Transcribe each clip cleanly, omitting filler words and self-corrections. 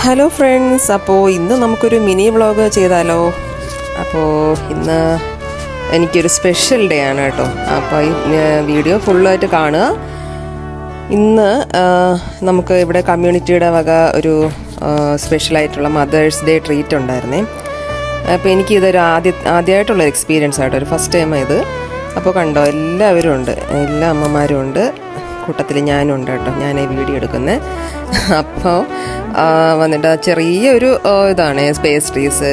Hello friends, അപ്പോൾ ഇന്ന് നമുക്കൊരു മിനി വ്ളോഗ് ചെയ്താലോ. അപ്പോൾ ഇന്ന് എനിക്കൊരു സ്പെഷ്യൽ ഡേ ആണ് കേട്ടോ. അപ്പോൾ ഈ വീഡിയോ ഫുള്ളായിട്ട് കാണുക. ഇന്ന് നമുക്ക് ഇവിടെ കമ്മ്യൂണിറ്റിയുടെ വക ഒരു സ്പെഷ്യലായിട്ടുള്ള മദേഴ്സ് ഡേ ട്രീറ്റ് ഉണ്ടായിരുന്നേ. അപ്പോൾ എനിക്കിതൊരു ആദ്യമായിട്ടുള്ളൊരു എക്സ്പീരിയൻസ് ആട്ടോ, ഒരു ഫസ്റ്റ് ടൈമാണ് ഇത്. അപ്പോൾ കണ്ടോ, എല്ലാവരും ഉണ്ട്, എല്ലാ അമ്മമാരും ഉണ്ട്, കൂട്ടത്തിൽ ഞാനും ഉണ്ട് കേട്ടോ. ഞാൻ ഈ വീഡിയോ എടുക്കുന്നത്. അപ്പോൾ വന്നിട്ട് ചെറിയൊരു ഇതാണ്, പേസ്ട്രീസ്,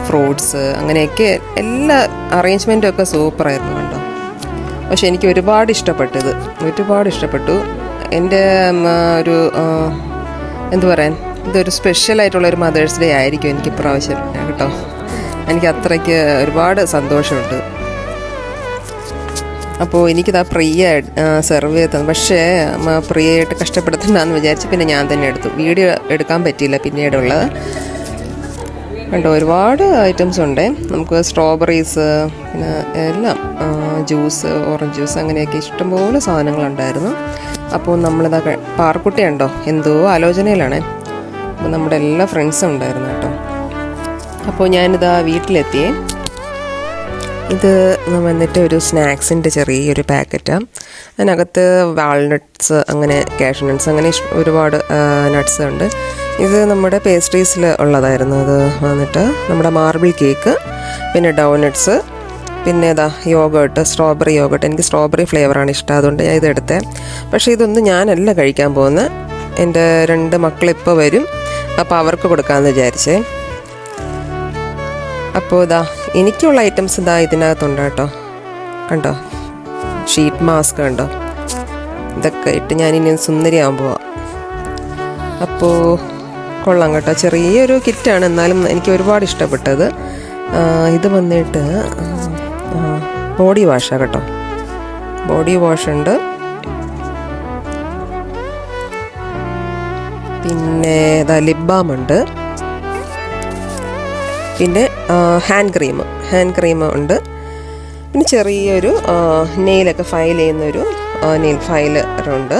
ഫ്രൂട്ട്സ്, അങ്ങനെയൊക്കെ എല്ലാ അറേഞ്ച്മെൻറ്റും ഒക്കെ സൂപ്പറായിരുന്നു കണ്ടോ. പക്ഷെ എനിക്ക് ഒരുപാട് ഇഷ്ടപ്പെട്ടു. എൻ്റെ ഒരു എന്തു പറയാൻ, ഇതൊരു സ്പെഷ്യലായിട്ടുള്ളൊരു മദേഴ്സ് ഡേ ആയിരിക്കും എനിക്ക് ഇപ്രാവശ്യം കേട്ടോ. എനിക്ക് അത്രയ്ക്ക് ഒരുപാട് സന്തോഷമുണ്ട്. അപ്പോൾ എനിക്കിതാ പ്രിയ സെർവ് ചെയ്തത്. പക്ഷേ പ്രിയയായിട്ട് കഷ്ടപ്പെടുത്തണ്ടെന്ന് വിചാരിച്ച് പിന്നെ ഞാൻ തന്നെ എടുത്തു. വീഡിയോ എടുക്കാൻ പറ്റിയില്ല പിന്നീടുള്ളത് കണ്ടോ. ഒരുപാട് ഐറ്റംസ് ഉണ്ട് നമുക്ക്, സ്ട്രോബെറീസ്, പിന്നെ എല്ലാം, ജ്യൂസ്, ഓറഞ്ച് ജ്യൂസ്, അങ്ങനെയൊക്കെ ഇഷ്ടംപോലെ സാധനങ്ങളുണ്ടായിരുന്നു. അപ്പോൾ നമ്മളിതാ പാർക്കുട്ടി ഉണ്ടോ, എന്തോ ആലോചനയിലാണ്. അപ്പോൾ നമ്മുടെ എല്ലാ ഫ്രണ്ട്സും ഉണ്ടായിരുന്നു കേട്ടോ. അപ്പോൾ ഞാനിതാ വീട്ടിലെത്തിയേ. ഇത് വന്നിട്ട് ഒരു സ്നാക്സിൻ്റെ ചെറിയൊരു പാക്കറ്റാണ്. അതിനകത്ത് വാൾനട്ട്സ്, അങ്ങനെ കാഷ്യൂ നട്ട്സ്, അങ്ങനെ ഒരുപാട് നട്ട്സ് ഉണ്ട്. ഇത് നമ്മുടെ പേസ്ട്രീസിൽ ഉള്ളതായിരുന്നു. ഇത് വന്നിട്ട് നമ്മുടെ മാർബിൾ കേക്ക്, പിന്നെ ഡോനട്ട്സ്, പിന്നെ ഇതാ യോഗേർട്ട്, സ്ട്രോബെറി യോഗേർട്ട്. എനിക്ക് സ്ട്രോബെറി ഫ്ലേവറാണ് ഇഷ്ടം, അതുകൊണ്ട് ഞാൻ ഇതെടുത്തേ. പക്ഷേ ഇതൊന്നും ഞാനല്ല കഴിക്കാൻ പോകുന്നത്. എൻ്റെ 2 മക്കളിപ്പോൾ വരും, അപ്പോൾ അവർക്ക് കൊടുക്കാമെന്ന് വിചാരിച്ചേ. അപ്പോൾ ഇതാ എനിക്കുള്ള ഐറ്റംസ് ഇതാ ഇതിനകത്തുണ്ട് കേട്ടോ. കണ്ടോ, ഷീറ്റ് മാസ്ക് കണ്ടോ, ഇതൊക്കെ ഇട്ട് ഞാനിനി സുന്ദരിയാകാൻ പോവാം. അപ്പോൾ കൊള്ളാം കേട്ടോ, ചെറിയൊരു കിറ്റാണ്, എന്നാലും എനിക്ക് ഒരുപാട് ഇഷ്ടപ്പെട്ടത്. ഇത് വന്നിട്ട് ബോഡി വാഷാണ് കേട്ടോ. ബോഡി വാഷ് ഉണ്ട്, പിന്നെ ഇതാ ലിപ് ബാം ഉണ്ട്, പിന്നെ ഹാൻഡ് ക്രീം ഉണ്ട്, പിന്നെ ചെറിയൊരു നെയിലൊക്കെ ഫയൽ ചെയ്യുന്നൊരു നെയിൽ ഫയലറുണ്ട്.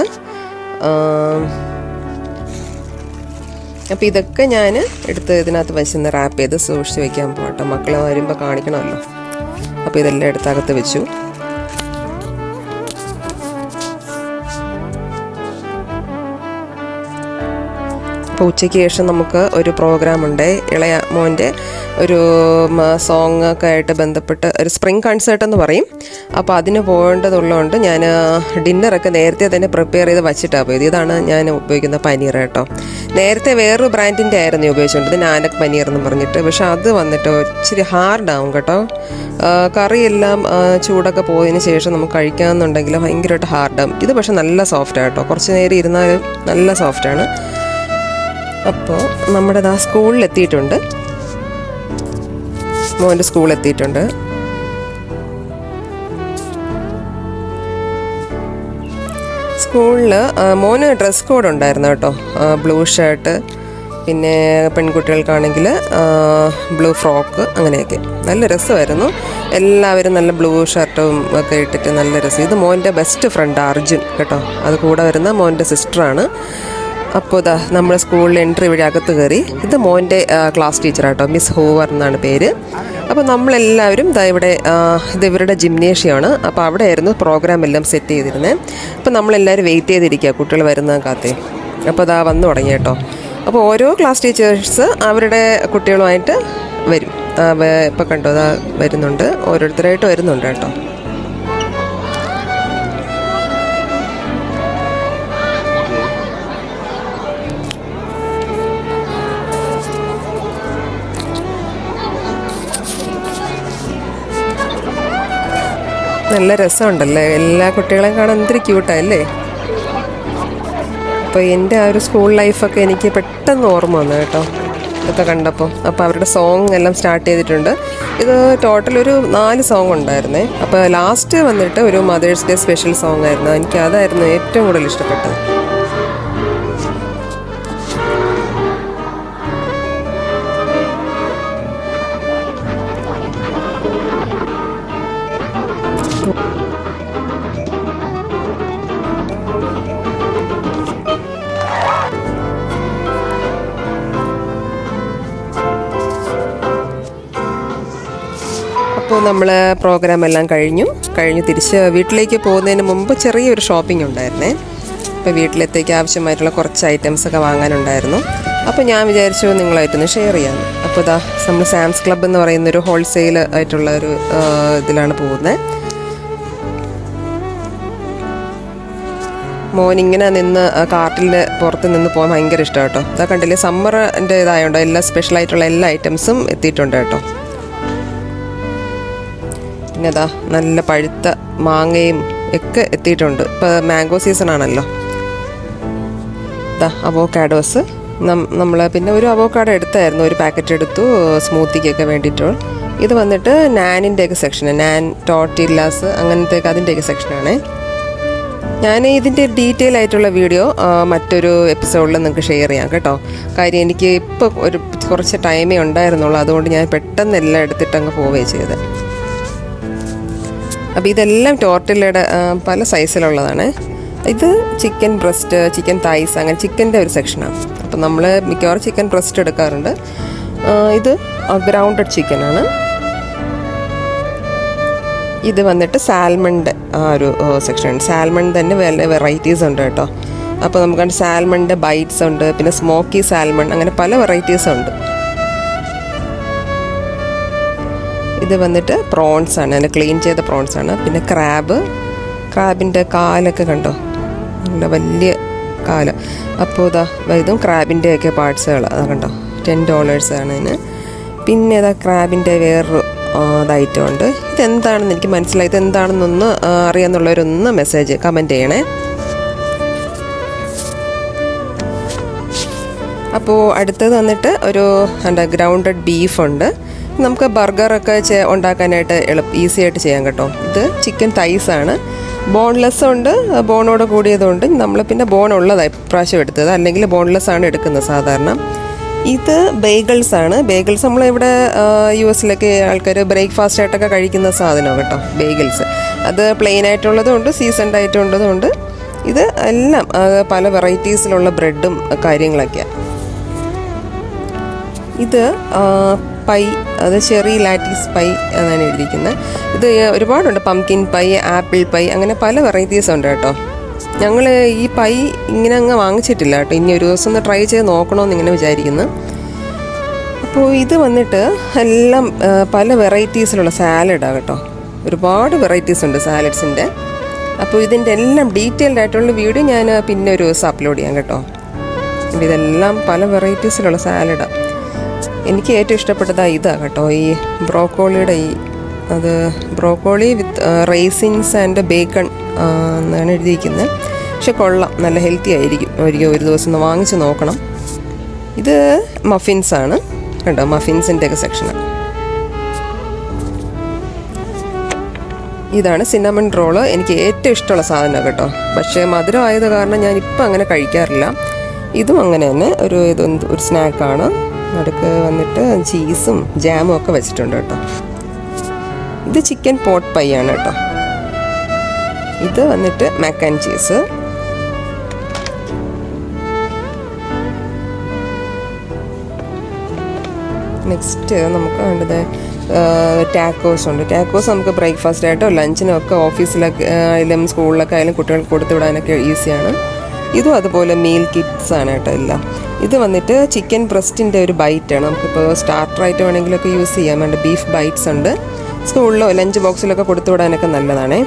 അപ്പോൾ ഇതൊക്കെ ഞാൻ എടുത്ത് ഇതിനകത്ത് വെച്ചൊന്ന് റാപ്പ് ചെയ്ത് സൂക്ഷിച്ച് വയ്ക്കാൻ പോകട്ടെ, മക്കൾ വരുമ്പോൾ കാണിക്കണമല്ലോ. അപ്പോൾ ഇതെല്ലാം എടുത്തകത്ത് വെച്ചു. അപ്പോൾ ഉച്ചയ്ക്ക് ശേഷം നമുക്ക് ഒരു പ്രോഗ്രാമുണ്ട്, ഇളയ മോൻ്റെ ഒരു സോങ് ഒക്കെ ആയിട്ട് ബന്ധപ്പെട്ട് ഒരു സ്പ്രിംഗ് കൺസേർട്ട് എന്ന് പറയും. അപ്പോൾ അതിന് പോകേണ്ടതുള്ളതുകൊണ്ട് ഞാൻ ഡിന്നറൊക്കെ നേരത്തെ തന്നെ പ്രിപ്പയർ ചെയ്ത് വച്ചിട്ടാണ് പോയത്. ഇതാണ് ഞാൻ ഉപയോഗിക്കുന്ന പനീർ കേട്ടോ. നേരത്തെ വേറൊരു ബ്രാൻഡിൻ്റെ ആയിരുന്നു ഉപയോഗിച്ചുകൊണ്ടത്, നാനക് പനീർ എന്ന് പറഞ്ഞിട്ട്. പക്ഷെ അത് വന്നിട്ട് ഇച്ചിരി ഹാർഡാവും കേട്ടോ. കറിയെല്ലാം ചൂടൊക്കെ പോയതിന് ശേഷം നമുക്ക് കഴിക്കാമെന്നുണ്ടെങ്കിൽ ഭയങ്കരമായിട്ട് ഹാർഡാവും. ഇത് പക്ഷെ നല്ല സോഫ്റ്റാണ് കേട്ടോ, കുറച്ച് നേരം ഇരുന്നാലും നല്ല സോഫ്റ്റാണ്. അപ്പോൾ നമ്മുടെ സ്കൂളിലെത്തിയിട്ടുണ്ട്, മോൻ്റെ സ്കൂളിലെത്തിയിട്ടുണ്ട്. സ്കൂളിൽ മോന് ഡ്രസ് കോഡ് ഉണ്ടായിരുന്നു കേട്ടോ. ബ്ലൂ ഷർട്ട്, പിന്നെ പെൺകുട്ടികൾക്കാണെങ്കിൽ ബ്ലൂ ഫ്രോക്ക്, അങ്ങനെയൊക്കെ നല്ല രസമായിരുന്നു. എല്ലാവരും നല്ല ബ്ലൂ ഷർട്ടും ഒക്കെ ഇട്ടിട്ട് നല്ല രസം. ഇത് മോൻ്റെ ബെസ്റ്റ് ഫ്രണ്ട് അർജുൻ കേട്ടോ, അത് കൂടെ വരുന്ന മോൻ്റെ സിസ്റ്ററാണ്. അപ്പോൾ ഇതാ നമ്മുടെ സ്കൂളിൽ എൻട്രി വഴി അകത്ത് കയറി. ഇത് മോൻ്റെ ക്ലാസ് ടീച്ചറാട്ടോ, മിസ് ഹൂവർ എന്നാണ് പേര്. അപ്പോൾ നമ്മളെല്ലാവരും ഇവിടെ ഇത് ഇവരുടെ ജിംനേഷ്യമാണ്. അപ്പോൾ അവിടെ ആയിരുന്നു പ്രോഗ്രാം എല്ലാം സെറ്റ് ചെയ്തിരുന്നത്. അപ്പോൾ നമ്മളെല്ലാവരും വെയിറ്റ് ചെയ്തിരിക്കുക കുട്ടികൾ വരുന്ന കാത്തേ. അപ്പോൾ ഇതാ വന്നു തുടങ്ങി കേട്ടോ. അപ്പോൾ ഓരോ ക്ലാസ് ടീച്ചേഴ്സ് അവരുടെ കുട്ടികളുമായിട്ട് വരും. ഇപ്പോൾ കണ്ടോ, അതാ വരുന്നുണ്ട്, ഓരോരുത്തരായിട്ട് വരുന്നുണ്ട് കേട്ടോ. നല്ല രസമുണ്ടല്ലേ, എല്ലാ കുട്ടികളെയും കാണാൻ എന്തൊരു ക്യൂട്ടാല്ലേ. അപ്പോൾ എൻ്റെ ആ ഒരു സ്കൂൾ ലൈഫൊക്കെ എനിക്ക് പെട്ടെന്ന് ഓർമ്മ വന്നു കേട്ടോ ഇതൊക്കെ കണ്ടപ്പോൾ. അപ്പോൾ അവരുടെ സോങ് എല്ലാം സ്റ്റാർട്ട് ചെയ്തിട്ടുണ്ട്. ഇത് ടോട്ടൽ ഒരു 4 സോങ് ഉണ്ടായിരുന്നേ. അപ്പോൾ ലാസ്റ്റ് വന്നിട്ട് ഒരു മദേഴ്സ് ഡേ സ്പെഷ്യൽ സോങ് ആയിരുന്നു. എനിക്ക് അതായിരുന്നു ഏറ്റവും കൂടുതൽ ഇഷ്ടപ്പെട്ടത്. അപ്പോൾ നമ്മൾ പ്രോഗ്രാം എല്ലാം കഴിഞ്ഞു തിരിച്ച് വീട്ടിലേക്ക് പോകുന്നതിന് മുമ്പ് ചെറിയൊരു ഷോപ്പിംഗ് ഉണ്ടായിരുന്നേ. അപ്പോൾ വീട്ടിലത്തേക്ക് ആവശ്യമായിട്ടുള്ള കുറച്ച് ഐറ്റംസൊക്കെ വാങ്ങാനുണ്ടായിരുന്നു. അപ്പോൾ ഞാൻ വിചാരിച്ചു നിങ്ങളായിട്ടൊന്ന് ഷെയർ ചെയ്യാമെന്ന്. അപ്പോൾ ഇതാ നമ്മൾ സാംസ് ക്ലബ്ബ് എന്ന് പറയുന്നൊരു ഹോൾസെയിൽ ആയിട്ടുള്ള ഒരു ഇതിലാണ് പോകുന്നത്. മോനിങ്ങനെ നിന്ന് കാർട്ടിൽ പുറത്ത് നിന്ന് പോകാൻ ഭയങ്കര ഇഷ്ടമാണ് കേട്ടോ. ഇതാ കണ്ടില്ലേ, സമ്മറിൻ്റെ ഇതായതുകൊണ്ട് എല്ലാ സ്പെഷ്യലായിട്ടുള്ള എല്ലാ ഐറ്റംസും എത്തിയിട്ടുണ്ട് കേട്ടോ. പിന്നെ ഇതാ നല്ല പഴുത്ത മാങ്ങയും ഒക്കെ എത്തിയിട്ടുണ്ട്. ഇപ്പോൾ മാംഗോ സീസൺ ആണല്ലോ. ഇതാ അവോക്കാഡോസ് നമ്മൾ പിന്നെ ഒരു അവോക്കാഡോ എടുത്തായിരുന്നു, ഒരു പാക്കറ്റ് എടുത്തു സ്മൂത്തിക്കൊക്കെ വേണ്ടിയിട്ട്. ഇത് വന്നിട്ട് നാനിൻ്റെയൊക്കെ സെക്ഷന്, നാൻ ടോർട്ടില്ലാസ് അങ്ങനത്തെയൊക്കെ അതിൻ്റെയൊക്കെ സെക്ഷനാണ്. ഞാൻ ഇതിൻ്റെ ഡീറ്റെയിൽ ആയിട്ടുള്ള വീഡിയോ മറ്റൊരു എപ്പിസോഡിൽ നിങ്ങൾക്ക് ഷെയർ ചെയ്യാം കേട്ടോ. കാര്യം എനിക്ക് ഇപ്പോൾ കുറച്ച് ടൈമേ ഉണ്ടായിരുന്നുള്ളൂ, അതുകൊണ്ട് ഞാൻ പെട്ടെന്ന് എല്ലാം എടുത്തിട്ട് അങ്ങ് പോവുകയും ചെയ്തത്. അപ്പോൾ ഇതെല്ലാം ടോർട്ടില്ലയുടെ പല സൈസിലുള്ളതാണ്. ഇത് ചിക്കൻ ബ്രസ്റ്റ്, ചിക്കൻ തൈസ്, അങ്ങനെ ചിക്കൻ്റെ ഒരു സെക്ഷനാണ്. അപ്പം നമ്മൾ മിക്കവാറും ചിക്കൻ ബ്രസ്റ്റ് എടുക്കാറുണ്ട്. ഇത് ഗ്രൗണ്ടഡ് ചിക്കനാണ്. ഇത് വന്നിട്ട് സാൽമണിൻ്റെ ഒരു സെക്ഷനാണ്. സാൽമൺ തന്നെ വേറെ വെറൈറ്റീസ് ഉണ്ട് കേട്ടോ. അപ്പോൾ നമുക്ക് സാൽമണിൻ്റെ ബൈറ്റ്സ് ഉണ്ട്, പിന്നെ സ്മോക്കി സാൽമൺ, അങ്ങനെ പല വെറൈറ്റീസും ഉണ്ട്. ഇത് വന്നിട്ട് പ്രോൺസ് ആണ്, അതിന് ക്ലീൻ ചെയ്ത പ്രോൺസ് ആണ്. പിന്നെ ക്രാബിൻ്റെ കാലൊക്കെ കണ്ടോ, നല്ല വലിയ കാല്. അപ്പോൾ ഇതും ക്രാബിൻ്റെയൊക്കെ പാർട്സുകൾ അത് കണ്ടോ, $10 ആണ് ഇതിന്. പിന്നെ ക്രാബിൻ്റെ വേറൊരു ഐറ്റം ഉണ്ട്. ഇതെന്താണെന്ന് എനിക്ക് മനസ്സിലായി. ഇതെന്താണെന്നൊന്ന് അറിയാമെന്നുള്ളവരൊന്ന് കമൻറ്റ് ചെയ്യണേ. അപ്പോൾ അടുത്തത് വന്നിട്ട് ഒരു ഗ്രൗണ്ടഡ് ബീഫുണ്ട്. നമുക്ക് ബർഗറൊക്കെ ഉണ്ടാക്കാനായിട്ട് ഈസി ആയിട്ട് ചെയ്യാം കേട്ടോ. ഇത് ചിക്കൻ തൈസാണ്. ബോൺലെസ് ഉണ്ട്, ബോണോട് കൂടിയതുകൊണ്ട് നമ്മൾ പിന്നെ ബോൺ ഉള്ളതാണ് ഇപ്രാവശ്യം എടുത്തത്, അല്ലെങ്കിൽ ബോൺലെസ് ആണ് എടുക്കുന്നത് സാധാരണ. ഇത് ബേഗിൾസ് ആണ്. ബേഗിൾസ് നമ്മളിവിടെ US ആൾക്കാർ ബ്രേക്ക്ഫാസ്റ്റ് ആയിട്ടൊക്കെ കഴിക്കുന്ന സാധനമാണ് കേട്ടോ, ബേഗിൾസ്. അത് പ്ലെയിൻ ആയിട്ടുള്ളതുകൊണ്ട് സീസൺഡ് ആയിട്ടുള്ളതുകൊണ്ട് ഇത് എല്ലാം പല വെറൈറ്റീസിലുള്ള ബ്രെഡും കാര്യങ്ങളൊക്കെയാണ്. ഇത് പൈ, അത് ചെറി ലാറ്റീസ് പൈ എന്നാണ് എഴുതിയിരിക്കുന്നത്. ഇത് ഒരുപാടുണ്ട്, പംകിൻ പൈ, ആപ്പിൾ പൈ, അങ്ങനെ പല വെറൈറ്റീസ് ഉണ്ട് കേട്ടോ. ഞങ്ങൾ ഈ പൈ ഇങ്ങനെ അങ്ങ് വാങ്ങിച്ചിട്ടില്ല കേട്ടോ. ഇനി ഒരു ദിവസം ഒന്ന് ട്രൈ ചെയ്ത് നോക്കണമെന്ന് ഇങ്ങനെ വിചാരിക്കുന്നു. അപ്പോൾ ഇത് വന്നിട്ട് എല്ലാം പല വെറൈറ്റീസിലുള്ള സാലഡാണ് കേട്ടോ. ഒരുപാട് വെറൈറ്റീസ് ഉണ്ട് സാലഡ്സിൻ്റെ. അപ്പോൾ ഇതിൻ്റെ എല്ലാം ഡീറ്റെയിൽഡ് ആയിട്ടുള്ള വീഡിയോ ഞാൻ പിന്നെ ഒരു ദിവസം അപ്ലോഡ് ചെയ്യാം കേട്ടോ. ഇതെല്ലാം പല വെറൈറ്റീസിലുള്ള സാലഡാണ്. എനിക്ക് ഏറ്റവും ഇഷ്ടപ്പെട്ടത് ഇതാണ് കേട്ടോ, ഈ ബ്രോക്കോളിയുടെ broccoli with raisins and bacon എന്നാണ് എഴുതിയിരിക്കുന്നത്. പക്ഷെ കൊള്ളാം, നല്ല ഹെൽത്തി ആയിരിക്കും. ഒരു ദിവസം ഒന്ന് വാങ്ങിച്ച് നോക്കണം. ഇത് മഫിൻസാണ് കേട്ടോ, മഫിൻസിൻ്റെയൊക്കെ സെക്ഷനാണ്. ഇതാണ് സിന്നമൺ റോള്. എനിക്ക് ഏറ്റവും ഇഷ്ടമുള്ള സാധനമാണ് കേട്ടോ. പക്ഷേ മധുരം ആയത് കാരണം ഞാൻ ഇപ്പം അങ്ങനെ കഴിക്കാറില്ല. ഇതും അങ്ങനെ തന്നെ ഒരു സ്നാക്കാണ്. അടുക്ക് വന്നിട്ട് ചീസും ജാമും ഒക്കെ വെച്ചിട്ടുണ്ട് കേട്ടോ. ഇത് ചിക്കൻ പോട്ട് പൈ ആണ് കേട്ടോ. ഇത് വന്നിട്ട് മാക്ക് ആൻഡ് ചീസ്. നെക്സ്റ്റ് നമുക്ക് വേണ്ടത് ടാക്കോസ് ഉണ്ട്. ടാക്കോസ് നമുക്ക് ബ്രേക്ക്ഫാസ്റ്റ് ആയിട്ടോ ലഞ്ചിനോ ഒക്കെ ഓഫീസിലൊക്കെ ആയാലും സ്കൂളിലൊക്കെ ആയാലും കുട്ടികൾക്ക് കൊടുത്തു വിടാനൊക്കെ ഈസിയാണ്. ഇതും അതുപോലെ മീൽ കിറ്റ്സ് ആണ് കേട്ടോ എല്ലാം. ഇത് വന്നിട്ട് ചിക്കൻ ബ്രസ്റ്റിൻ്റെ ഒരു ബൈറ്റാണ്. നമുക്കിപ്പോൾ സ്റ്റാർട്ടറായിട്ട് വേണമെങ്കിലൊക്കെ യൂസ് ചെയ്യാൻ വേണ്ട ബീഫ് ബൈറ്റ്സ് ഉണ്ട്. സ്കൂളിലോ ലഞ്ച് ബോക്സിലൊക്കെ കൊടുത്തു വിടാനൊക്കെ നല്ലതാണേ.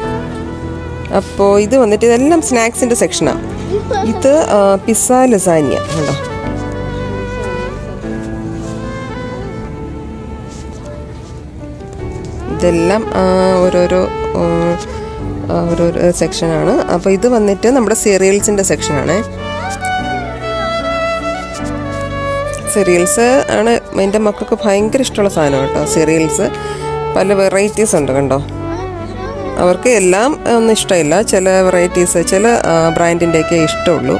അപ്പോൾ ഇത് വന്നിട്ട് ഇതെല്ലാം സ്നാക്സിൻ്റെ സെക്ഷനാണ്. ഇത് പിസ്സ ലസാനിയ ഉണ്ടോ. ഇതെല്ലാം ഓരോരോ സെക്ഷനാണ്. അപ്പോൾ ഇത് വന്നിട്ട് നമ്മുടെ സീരിയൽസിൻ്റെ സെക്ഷനാണ്. സീരിയൽസ് ആണ് എൻ്റെ മക്കൾക്ക് ഭയങ്കര ഇഷ്ടമുള്ള സാധനം കേട്ടോ. സീരിയൽസ് പല വെറൈറ്റീസ് ഉണ്ട് കണ്ടോ. അവർക്ക് എല്ലാം ഒന്നും ഇഷ്ടമില്ല, ചില വെറൈറ്റീസ് ചില ബ്രാൻഡിൻ്റെയൊക്കെ ഇഷ്ടമുള്ളൂ.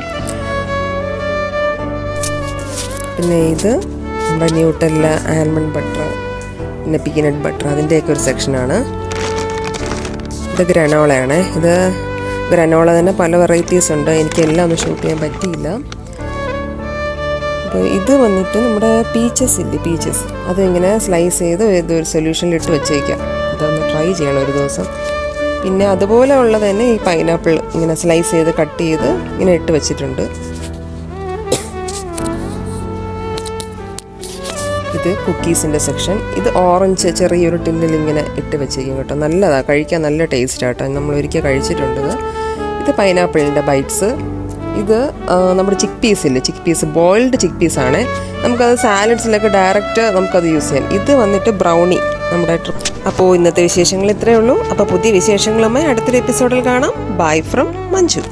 പിന്നെ ഇത് നമ്മുടെ ന്യൂട്ടെല്ല, ആൽമണ്ട് ബട്ടർ, പിന്നെ പീനട്ട് ബട്ടർ, അതിൻ്റെയൊക്കെ ഒരു സെക്ഷനാണ്. ഇത് ഗ്രനോളയാണ്. ഇത് ഗ്രനോള തന്നെ പല വെറൈറ്റീസ് ഉണ്ട്. എനിക്കെല്ലാം ഒന്ന് ഷൂട്ട് ചെയ്യാൻ പറ്റിയില്ല. അപ്പോൾ ഇത് വന്നിട്ട് നമ്മുടെ പീച്ചസ് ഇല്ലേ, പീച്ചസ് അതിങ്ങനെ സ്ലൈസ് ചെയ്ത് ഇതൊരു സൊല്യൂഷനിലിട്ട് വെച്ചേക്കാം. ഇത് ട്രൈ ചെയ്യണം ഒരു ദിവസം. പിന്നെ അതുപോലെ ഉള്ളത് തന്നെ ഈ പൈനാപ്പിൾ ഇങ്ങനെ സ്ലൈസ് ചെയ്ത് കട്ട് ചെയ്ത് ഇങ്ങനെ ഇട്ട് വെച്ചിട്ടുണ്ട്. ഇത് കുക്കീസിൻ്റെ സെക്ഷൻ. ഇത് ഓറഞ്ച് ചെറിയൊരു ടിന്നിൽ ഇങ്ങനെ ഇട്ട് വെച്ചിരിക്കും കേട്ടോ. നല്ലതാണ്, കഴിക്കാൻ നല്ല ടേസ്റ്റാട്ടോ. നമ്മൾ ഒരിക്കൽ കഴിച്ചിട്ടുണ്ട്. ഇത് പൈനാപ്പിളിൻ്റെ ബൈറ്റ്സ്. ഇത് നമ്മുടെ ചിക്ക് പീസ് ബോയിൽഡ് ചിക്ക് പീസാണ്. നമുക്കത് സാലഡ്സിലൊക്കെ ഡയറക്റ്റ് നമുക്കത് യൂസ് ചെയ്യാം. ഇത് വന്നിട്ട് ബ്രൗണി നമ്മുടെ. അപ്പോൾ ഇന്നത്തെ വിശേഷങ്ങൾ ഇത്രയേ ഉള്ളൂ. അപ്പോൾ പുതിയ വിശേഷങ്ങളുമായി അടുത്തൊരു എപ്പിസോഡിൽ കാണാം. Bye from Manju.